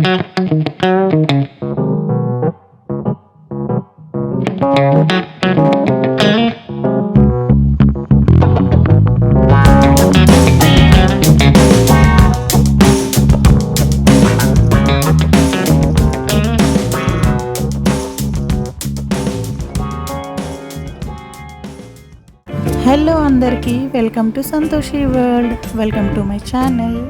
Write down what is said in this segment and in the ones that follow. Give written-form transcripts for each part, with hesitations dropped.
Hello అందరికీ, welcome to Santoshi world. Welcome to my channel.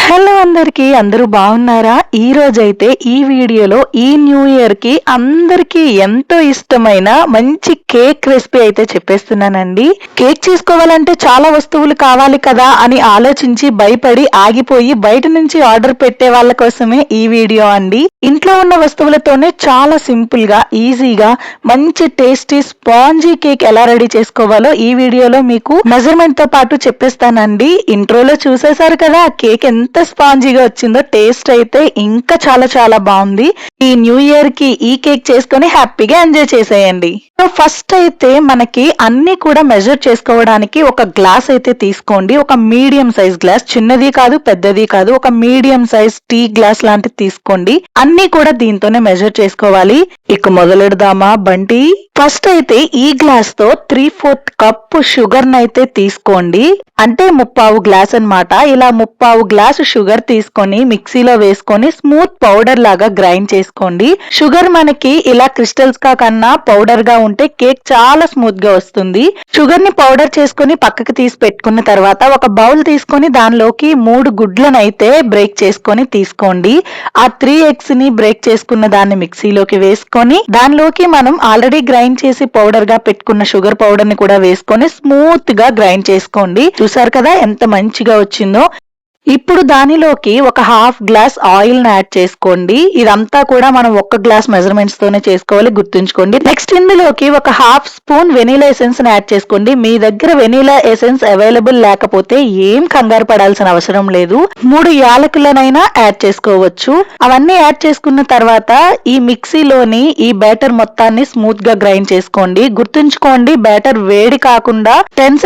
Hello అందరికీ, అందరూ బాగున్నారా? ఈ రోజైతే ఈ వీడియోలో ఈ న్యూ ఇయర్ కి అందరికీ ఎంతో ఇష్టమైన మంచి కేక్ రెసిపీ అయితే చెప్పేస్తున్నానండి. కేక్ చేసుకోవాలంటే చాలా వస్తువులు కావాలి కదా అని ఆలోచించి భయపడి ఆగిపోయి బయట నుంచి ఆర్డర్ పెట్టే వాళ్ళ కోసమే ఈ వీడియో అండి. ఇంట్లో ఉన్న వస్తువులతోనే చాలా సింపుల్ గా ఈజీగా మంచి టేస్టీ స్పాంజీ కేక్ ఎలా రెడీ చేసుకోవాలో ఈ వీడియోలో మీకు మెజర్మెంట్ తో పాటు చెప్పేస్తానండి. ఇంట్రోలో చూసేశారు కదా కేక్ ఎంత స్పాంజీగా వచ్చిందో. టేస్ట్ అయితే ఇంకా చాలా చాలా బాగుంది. ఈ న్యూ ఇయర్ కి ఈ కేక్ చేసుకొని హ్యాపీగా ఎంజాయ్ చేసేయండి. ఫస్ట్ అయితే మనకి అన్ని కూడా మెజర్ చేసుకోవడానికి ఒక గ్లాస్ అయితే తీసుకోండి. ఒక మీడియం సైజ్ గ్లాస్, చిన్నది కాదు పెద్దది కాదు, ఒక మీడియం సైజ్ టీ గ్లాస్ లాంటిది తీసుకోండి. అన్ని కూడా దీంతోనే మెజర్ చేసుకోవాలి. ఇక మొదలెడదామా బంటి? ఫస్ట్ అయితే ఈ గ్లాస్ తో 3/4 కప్పు షుగర్ నైతే తీసుకోండి. అంటే 3/4 గ్లాస్ అన్నమాట. ఇలా 3/4 గ్లాసు షుగర్ తీసుకొని మిక్సీలో వేసుకొని స్మూత్ పౌడర్ లాగా గ్రైండ్ చేసుకోండి. షుగర్ మనకి ఇలా క్రిస్టల్స్ గా కన్నా పౌడర్ గా ఉంటే కేక్ చాలా స్మూత్ గా వస్తుంది. షుగర్ ని పౌడర్ చేసుకుని పక్కకి తీసి పెట్టుకున్న తర్వాత ఒక బౌల్ తీసుకొని దానిలోకి 3 గుడ్లను అయితే బ్రేక్ చేసుకొని తీసుకోండి. ఆ 3 eggs ని బ్రేక్ చేసుకున్న దాన్ని మిక్సీలోకి వేసుకొని దానిలోకి మనం ఆల్రెడీ గ్రైండ్ చేసి పౌడర్ గా పెట్టుకున్న షుగర్ పౌడర్ ని కూడా వేసుకొని స్మూత్ గా గ్రైండ్ చేసుకోండి. చూసారు కదా ఎంత మంచిగా వచ్చిందో. ఇప్పుడు దానిలోకి ఒక 1/2 గ్లాస్ ఆయిల్ ని యాడ్ చేసుకోండి. ఇదంతా కూడా మనం 1 గ్లాస్ మెజర్మెంట్స్ తోనే చేసుకోవాలి, గుర్తుంచుకోండి. నెక్స్ట్ ఇందులోకి ఒక 1/2 స్పూన్ వెనీలా ఎసెన్స్ ని యాడ్ చేసుకోండి. మీ దగ్గర వెనీలా ఎసెన్స్ అవైలబుల్ లేకపోతే ఏం కంగారు పడాల్సిన అవసరం లేదు. 3 యాలకులనైనా యాడ్ చేసుకోవచ్చు. అవన్నీ యాడ్ చేసుకున్న తర్వాత ఈ మిక్సీలోని ఈ బ్యాటర్ మొత్తాన్ని స్మూత్ గా గ్రైండ్ చేసుకోండి. గుర్తుంచుకోండి, బ్యాటర్ వేడి కాకుండా 10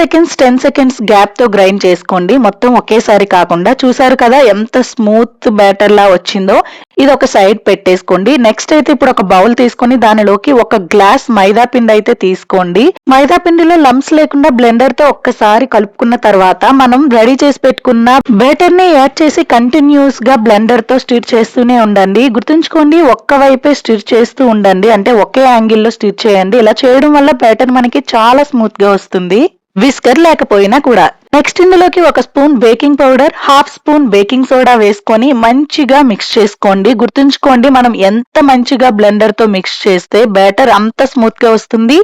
సెకండ్స్ గ్యాప్ తో గ్రైండ్ చేసుకోండి, మొత్తం ఒకేసారి కాకుండా. చూసారు కదా ఎంత స్మూత్ బ్యాటర్ లా వచ్చిందో. ఇది ఒక సైడ్ పెట్టేసుకోండి. నెక్స్ట్ అయితే ఇప్పుడు ఒక బౌల్ తీసుకొని దానిలోకి 1 గ్లాస్ మైదా పిండి అయితే తీసుకోండి. మైదా పిండిలో లంప్స్ లేకుండా బ్లెండర్ తో ఒక్కసారి కలుపుకున్న తర్వాత మనం రెడీ చేసి పెట్టుకున్న బ్యాటర్ ని యాడ్ చేసి కంటిన్యూస్ గా బ్లెండర్ తో స్టిర్ చేస్తూనే ఉండండి. గుర్తుంచుకోండి, ఒక్క వైపే స్టిర్ చేస్తూ ఉండండి, అంటే ఒకే యాంగిల్ లో స్టిర్ చేయండి. ఇలా చేయడం వల్ల బ్యాటర్ మనకి చాలా స్మూత్ గా వస్తుంది, విస్కర్ లేకపోయినా కూడా. నెక్స్ట్ ఇందులోకి 1 spoon baking powder, 1/2 spoon baking soda వేసుకొని మంచిగా మిక్స్ చేసుకోండి. గుర్తుంచుకోండి, మనం ఎంత మంచిగా బ్లెండర్ తో మిక్స్ చేస్తే బ్యాటర్ అంత స్మూత్ గా వస్తుంది,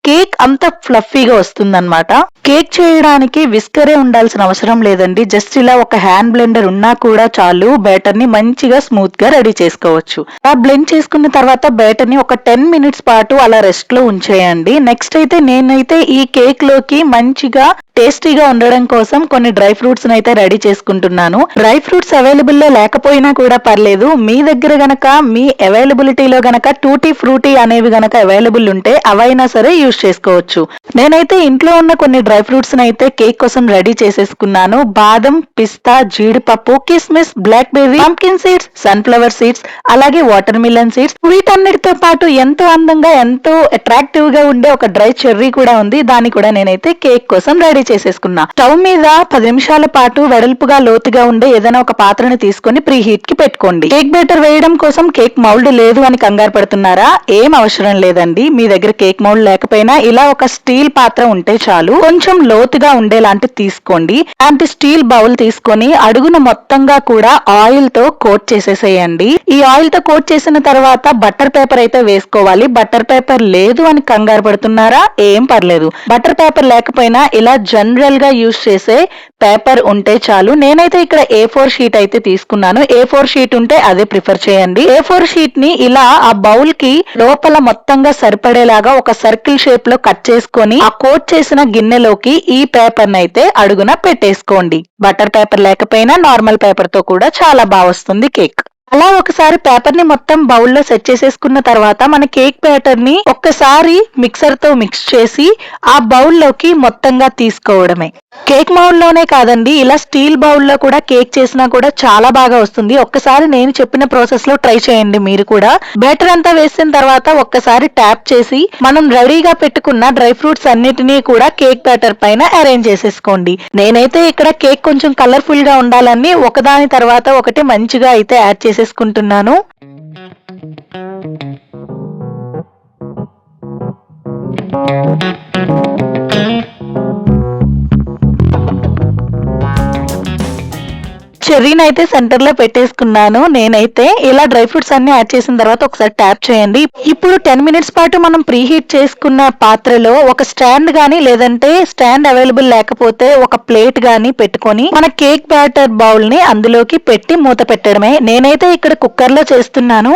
కేక్ అంత ఫ్లఫీగా వస్తుంది అన్నమాట. కేక్ చేయడానికి విస్కరే ఉండాల్సిన అవసరం లేదండి. జస్ట్ ఇలా ఒక హ్యాండ్ బ్లెండర్ ఉన్నా కూడా చాలు, బ్యాటర్ ని మంచిగా స్మూత్ గా రెడీ చేసుకోవచ్చు. ఆ బ్లెండ్ చేసుకున్న తర్వాత బ్యాటర్ ని ఒక 10 మినిట్స్ పాటు అలా రెస్ట్ లో ఉంచేయండి. నెక్స్ట్ అయితే నేనైతే ఈ కేక్ లోకి మంచిగా టేస్టీగా ఉండడం కోసం కొన్ని డ్రై ఫ్రూట్స్ అయితే రెడీ చేసుకుంటున్నాను. డ్రై ఫ్రూట్స్ అవైలబుల్ లో లేకపోయినా కూడా పర్లేదు, మీ దగ్గర గనక మీ అవైలబిలిటీలో గనక టూటీ ఫ్రూటీ అనేవి గనక అవైలబుల్ ఉంటే అవైనా సరే యూజ్ చేసుకోవచ్చు. నేనైతే ఇంట్లో ఉన్న కొన్ని డ్రై ఫ్రూట్స్ అయితే కేక్ కోసం రెడీ చేసేసుకున్నాను. బాదం, పిస్తా, జీడిపప్పు, కిస్మిస్, blackberry, pumpkin seeds, sunflower seeds, అలాగే వాటర్ మిలన్ సీడ్స్. వీటన్నిటితో పాటు ఎంతో అందంగా ఎంతో అట్రాక్టివ్ గా ఉండే ఒక డ్రై చెర్రీ కూడా ఉంది. దాన్ని కూడా నేనైతే కేక్ కోసం రెడీ చేసేసుకున్నా. స్టవ్ మీద 10 నిమిషాల పాటు వెడల్పుగా లోతుగా ఉండే ఏదైనా ఒక పాత్రని తీసుకొని ప్రీ హీట్ కి పెట్టుకోండి. కేక్ బ్యాటర్ వేయడం కోసం కేక్ మౌల్డ్ లేదు అని కంగారు పడుతున్నారా? ఏం అవసరం లేదండి. మీ దగ్గర కేక్ మౌల్డ్ లేకపోయినా ఇలా ఒక స్టీల్ పాత్ర ఉంటే చాలు. కొంచెం లోతుగా ఉండేలాంటి తీసుకోండి. అలాంటి స్టీల్ బౌల్ తీసుకొని అడుగున మొత్తంగా కూడా ఆయిల్ తో కోట్ చేసేసేయండి. ఈ ఆయిల్ తో కోట్ చేసిన తర్వాత బటర్ పేపర్ అయితే వేసుకోవాలి. బటర్ పేపర్ లేదు అని కంగారు పడుతున్నారా? ఏం పర్లేదు. బటర్ పేపర్ లేకపోయినా ఇలా జనరల్ గా యూజ్ చేసే పేపర్ ఉంటే చాలు. నేనైతే ఇక్కడ A4 షీట్ అయితే తీసుకున్నాను. A4 షీట్ ఉంటే అదే ప్రిఫర్ చేయండి. A4 షీట్ ని ఇలా ఆ బౌల్ కి లోపల మొత్తంగా సరిపడేలాగా ఒక సర్కిల్ షేప్ లో కట్ చేసుకొని ఆ కోట్ చేసిన గిన్నెలోకి ఈ పేపర్ అయితే అడుగున పెట్టేసుకోండి. బటర్ పేపర్ లేకపోయినా నార్మల్ పేపర్ తో కూడా చాలా బాగా వస్తుంది కేక్. అలా ఒకసారి పేపర్ ని మొత్తం బౌల్లో సెట్ చేసేసుకున్న తర్వాత మన కేక్ బ్యాటర్ ని ఒక్కసారి మిక్సర్ తో మిక్స్ చేసి ఆ బౌల్లోకి మొత్తంగా తీసుకోవడమే. కేక్ మౌల్లోనే కాదండి, ఇలా స్టీల్ బౌల్లో కూడా కేక్ చేసినా కూడా చాలా బాగా వస్తుంది. ఒక్కసారి నేను చెప్పిన ప్రాసెస్ లో ట్రై చేయండి మీరు కూడా. బ్యాటర్ అంతా వేసిన తర్వాత ఒక్కసారి ట్యాప్ చేసి మనం రెడీగా పెట్టుకున్న డ్రై ఫ్రూట్స్ అన్నిటినీ కూడా కేక్ బ్యాటర్ పైన అరేంజ్ చేసేసుకోండి. నేనైతే ఇక్కడ కేక్ కొంచెం కలర్ఫుల్ గా ఉండాలని ఒకదాని తర్వాత ఒకటి మంచిగా అయితే యాడ్ చేసేసుకుంటున్నాను. చెర్రీని అయితే సెంటర్ లో పెట్టేసుకున్నాను. నేనైతే ఇలా డ్రై ఫ్రూట్స్ అన్ని యాడ్ చేసిన తర్వాత ఒకసారి ట్యాప్ చేయండి. ఇప్పుడు 10 మినిట్స్ పాటు మనం ప్రీ హీట్ చేసుకున్న పాత్రలో ఒక స్టాండ్ గానీ లేదంటే స్టాండ్ అవైలబుల్ లేకపోతే ఒక ప్లేట్ గానీ పెట్టుకొని మన కేక్ బ్యాటర్ బౌల్ ని అందులోకి పెట్టి మూత పెట్టడమే. నేనైతే ఇక్కడ కుక్కర్ లో చేస్తున్నాను.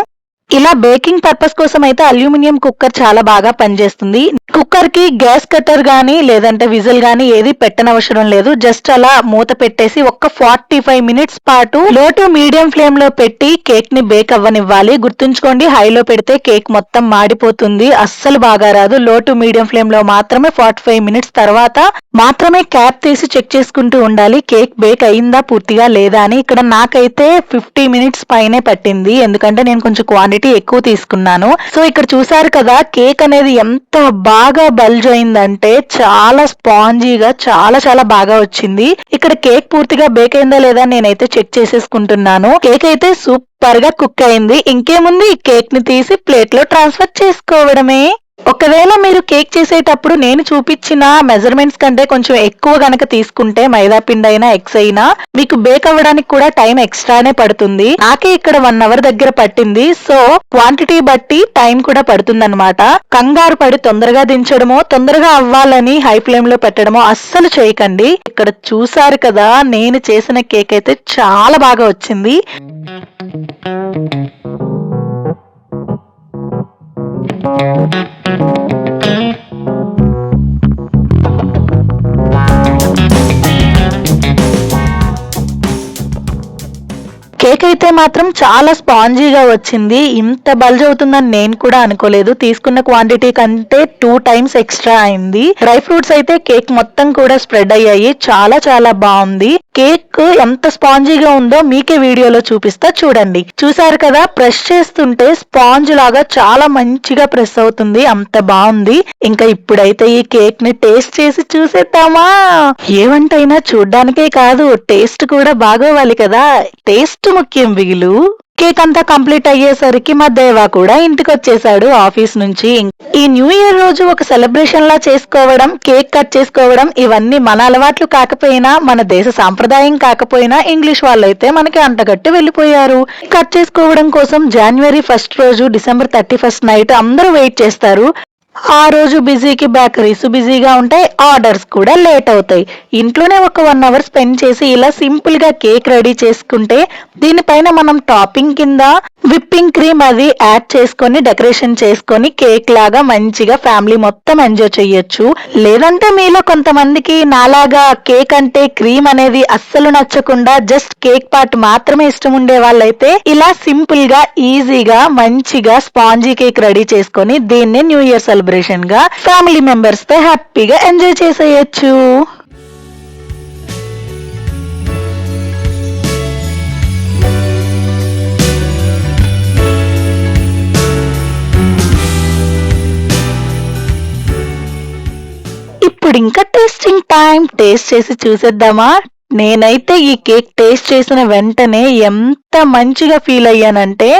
ఇలా బేకింగ్ పర్పస్ కోసం అయితే అల్యూమినియం కుక్కర్ చాలా బాగా పనిచేస్తుంది. కుక్కర్ కి గ్యాస్ కట్టర్ గానీ లేదంటే విజిల్ గానీ ఏది పెట్టనవసరం లేదు. జస్ట్ అలా మూత పెట్టేసి ఒక 45 మినిట్స్ పాటు లో టు మీడియం ఫ్లేమ్ లో పెట్టి కేక్ ని బేక్ అవ్వనివ్వాలి. గుర్తుంచుకోండి, హైలో పెడితే కేక్ మొత్తం మాడిపోతుంది, అస్సలు బాగా రాదు. లో టు మీడియం ఫ్లేమ్ లో మాత్రమే 45 మినిట్స్ తర్వాత మాత్రమే క్యాప్ తీసి చెక్ చేసుకుంటూ ఉండాలి కేక్ బేక్ అయిందా పూర్తిగా లేదా అని. ఇక్కడ నాకైతే 50 మినిట్స్ పైనే పట్టింది, ఎందుకంటే నేను కొంచెం క్వాంటిటీ ఎక్కువ తీసుకున్నాను. సో ఇక్కడ చూసారు కదా కేక్ అనేది ఎంత బాగా బల్జ్ అయిందంటే చాలా స్పాంజీగా చాలా చాలా బాగా వచ్చింది. ఇక్కడ కేక్ పూర్తిగా బేక్ అయిందా లేదా నేనైతే చెక్ చేసేసుకుంటున్నాను. కేక్ అయితే సూపర్ గా కుక్ అయింది. ఇంకేముంది, ఈ కేక్ ని తీసి ప్లేట్ లో ట్రాన్స్ఫర్ చేసుకోవడమే. ఒకవేళ మీరు కేక్ చేసేటప్పుడు నేను చూపించిన మెజర్మెంట్స్ కంటే కొంచెం ఎక్కువ గనక తీసుకుంటే మైదా పిండి అయినా ఎగ్స్ అయినా మీకు బేక్ అవ్వడానికి కూడా టైం ఎక్స్ట్రానే పడుతుంది. నాకే ఇక్కడ 1 అవర్ దగ్గర పట్టింది. సో క్వాంటిటీ బట్టి టైం కూడా పడుతుంది అనమాట. కంగారు పడి తొందరగా దించడమో తొందరగా అవ్వాలని హై ఫ్లేమ్ లో పెట్టడమో అస్సలు చేయకండి. ఇక్కడ చూసారు కదా, నేను చేసిన కేక్ అయితే చాలా బాగా వచ్చింది. కేక్ అయితే మాత్రం చాలా స్పాంజీగా వచ్చింది. ఇంత బల్జ్ అవుతుందని నేను కూడా అనుకోలేదు. తీసుకున్న క్వాంటిటీ కంటే 2 టైమ్స్ ఎక్స్ట్రా అయింది. డ్రై ఫ్రూట్స్ అయితే కేక్ మొత్తం కూడా స్ప్రెడ్ అయ్యాయి. చాలా చాలా బాగుంది. కేక్ ఎంత స్పాంజీగా ఉందో మీకే వీడియోలో చూపిస్తా చూడండి. చూసారు కదా, ప్రెస్ చేస్తుంటే స్పాంజ్ లాగా చాలా మంచిగా ప్రెస్ అవుతుంది, అంత బాగుంది. ఇంకా ఇప్పుడైతే ఈ కేక్ ని టేస్ట్ చేసి చూసేద్దామా. ఏ వంటైనా చూడ్డానికే కాదు, టేస్ట్ కూడా బాగోవాలి కదా. టేస్ట్ ముఖ్యం బిగులు. కేక్ అంతా కంప్లీట్ అయ్యేసరికి మా దేవా కూడా ఇంటికి వచ్చేసాడు ఆఫీస్ నుంచి. ఈ న్యూ ఇయర్ రోజు ఒక సెలబ్రేషన్ లా చేసుకోవడం, కేక్ కట్ చేసుకోవడం, ఇవన్నీ మన అలవాట్లు కాకపోయినా మన దేశ సాంప్రదాయం కాకపోయినా ఇంగ్లీష్ వాళ్ళైతే మనకి అంటగట్టి వెళ్ళిపోయారు. కట్ చేసుకోవడం కోసం జనవరి 1 రోజు డిసెంబర్ 31 నైట్ అందరూ వెయిట్ చేస్తారు. ఆ రోజు బిజీకి బేకరీస్ బిజీగా ఉంటాయి, ఆర్డర్స్ కూడా లేట్ అవుతాయి. ఇంట్లోనే ఒక 1 అవర్ స్పెండ్ చేసి ఇలా సింపుల్ గా కేక్ రెడీ చేసుకుంటే దీనిపైన మనం టాపింగ్ కింద విప్పింగ్ క్రీమ్ అది యాడ్ చేసుకొని డెకరేషన్ చేసుకొని కేక్ లాగా మంచిగా ఫ్యామిలీ మొత్తం ఎంజాయ్ చేయొచ్చు. లేదంటే మీలో కొంతమందికి నాలాగా కేక్ అంటే క్రీమ్ అనేది అస్సలు నచ్చకుండా జస్ట్ కేక్ పార్ట్ మాత్రమే ఇష్టం ఉండే వాళ్ళైతే ఇలా సింపుల్ గా ఈజీగా మంచిగా స్పాంజీ కేక్ రెడీ చేసుకొని దీన్ని న్యూ ఇయర్ సెలబ్రేషన్ గా ఫ్యామిలీ మెంబర్స్ తో హ్యాపీగా ఎంజాయ్ చేసేయచ్చు. ఇప్పుడు ఇంకా టేస్టింగ్ టైం. టేస్ట్ చేసి చూసేద్దామా. నేనైతే ఈ కేక్ టేస్ట్ చేసిన వెంటనే ఎంత మంచిగా ఫీల్ అయ్యానంటే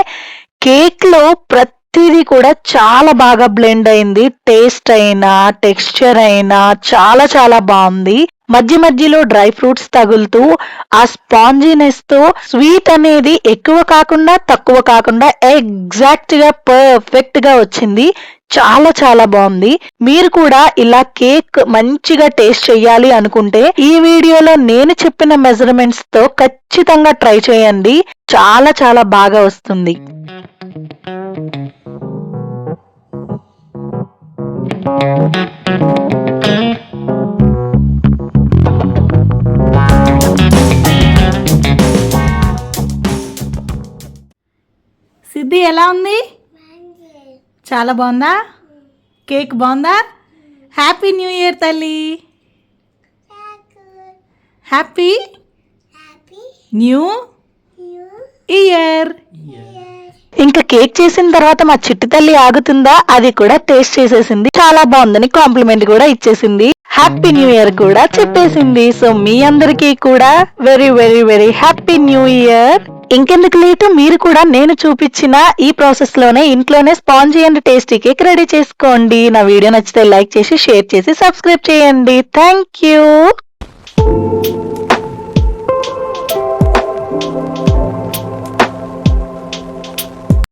కేక్ లో ప్రతిదీ కూడా చాలా బాగా బ్లెండ్ అయింది. టేస్ట్ అయినా టెక్స్చర్ అయినా చాలా చాలా బాగుంది. మధ్య మధ్యలో డ్రై ఫ్రూట్స్ తగులుతూ ఆ స్పాంజినెస్ తో స్వీట్ అనేది ఎక్కువ కాకుండా తక్కువ కాకుండా ఎగ్జాక్ట్ గా పర్ఫెక్ట్ గా వచ్చింది. చాలా చాలా బాగుంది. మీరు కూడా ఇలా కేక్ మంచిగా టేస్ట్ చేయాలి అనుకుంటే ఈ వీడియోలో నేను చెప్పిన మెజర్మెంట్స్ తో ఖచ్చితంగా ట్రై చేయండి. చాలా చాలా బాగా వస్తుంది. సిద్ధి ఎలా ఉంది? చాలా బాగుందా? కేక్ బాగుందా? హ్యాపీ న్యూ ఇయర్ తల్లి. Happy new year. ఇంకా కేక్ చేసిన తర్వాత మా చిట్టి తల్లి ఆగుతుందా, అది కూడా టేస్ట్ చేసేసింది. చాలా బాగుందని కాంప్లిమెంట్ కూడా ఇచ్చేసింది. హ్యాపీ న్యూ ఇయర్ కూడా చెప్పేసింది. సో మీ అందరికీ కూడా very very very happy new year. ఇంకెందుకు లేటు, మీరు కూడా నేను చూపించిన ఈ ప్రాసెస్ లోనే ఇంట్లోనే spongy and tasty cake ready చేసుకోండి. నా వీడియో నచ్చితే లైక్ చేసి, షేర్ చేసి, సబ్స్క్రైబ్ చేయండి. Thank you.